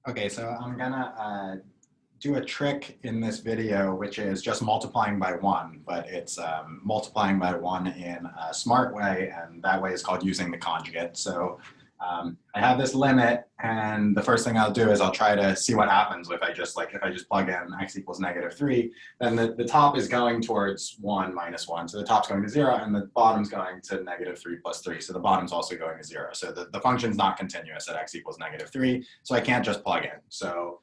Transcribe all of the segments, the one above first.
Okay, so I'm gonna do a trick in this video, which is just multiplying by 1, but it's multiplying by 1 in a smart way, and that way is called using the conjugate. So I have this limit, and the first thing I'll do is I'll try to see what happens if I just plug in x equals -3, then the top is going towards 1 minus 1. So the top's going to 0, and the bottom's going to -3 plus 3. So the bottom's also going to 0. So the function's not continuous at x equals -3, so I can't just plug in. So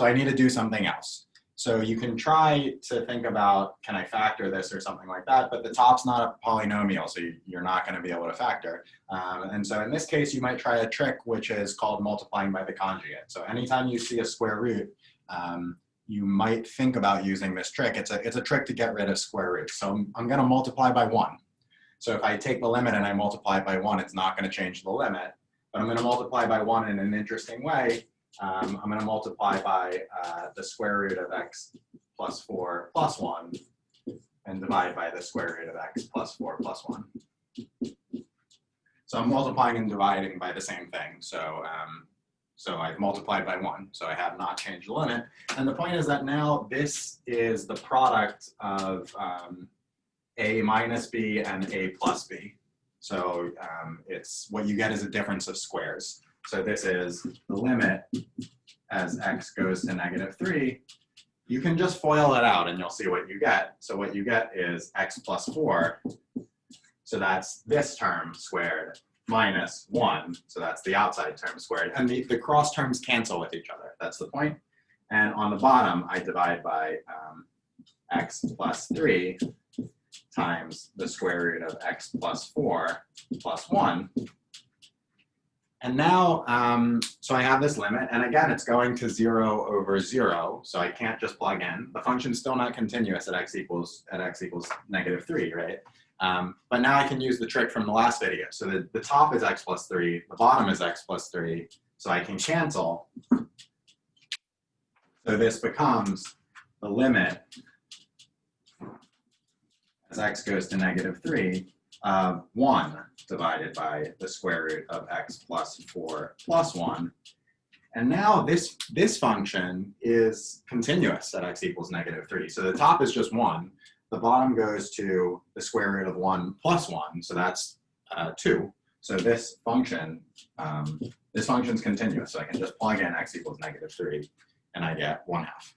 I need to do something else. So you can try to think about, can I factor this or something like that, but the top's not a polynomial, so you're not going to be able to factor. And so in this case, you might try a trick which is called multiplying by the conjugate. So anytime you see a square root, you might think about using this trick. It's a trick to get rid of square roots. So I'm going to multiply by 1. So if I take the limit and I multiply by 1, it's not going to change the limit. But I'm going to multiply by 1 in an interesting way. I'm going to multiply by the square root of x plus 4 plus 1 and divide by the square root of x plus 4 plus 1. So I'm multiplying and dividing by the same thing. So I've multiplied by 1. So I have not changed the limit. And the point is that now this is the product of a minus b and a plus b. So it's what you get is a difference of squares. So this is the limit as x goes to -3. You can just FOIL it out and you'll see what you get. So what you get is x plus 4. So that's this term squared minus 1. So that's the outside term squared. And the cross terms cancel with each other. That's the point. And on the bottom, I divide by x plus 3 times the square root of x plus 4 plus 1. And now, so I have this limit, and again, it's going to 0 over 0, so I can't just plug in. The function's still not continuous at x equals -3, right? But now I can use the trick from the last video. So the top is x plus 3, the bottom is x plus 3, so I can cancel. So this becomes the limit as x goes to -3 of 1 divided by the square root of x plus 4 plus 1. And now this function is continuous at x equals -3. So the top is just 1. The bottom goes to the square root of 1 plus 1. So that's 2. So this function, is continuous. So I can just plug in x equals -3 and I get 1/2.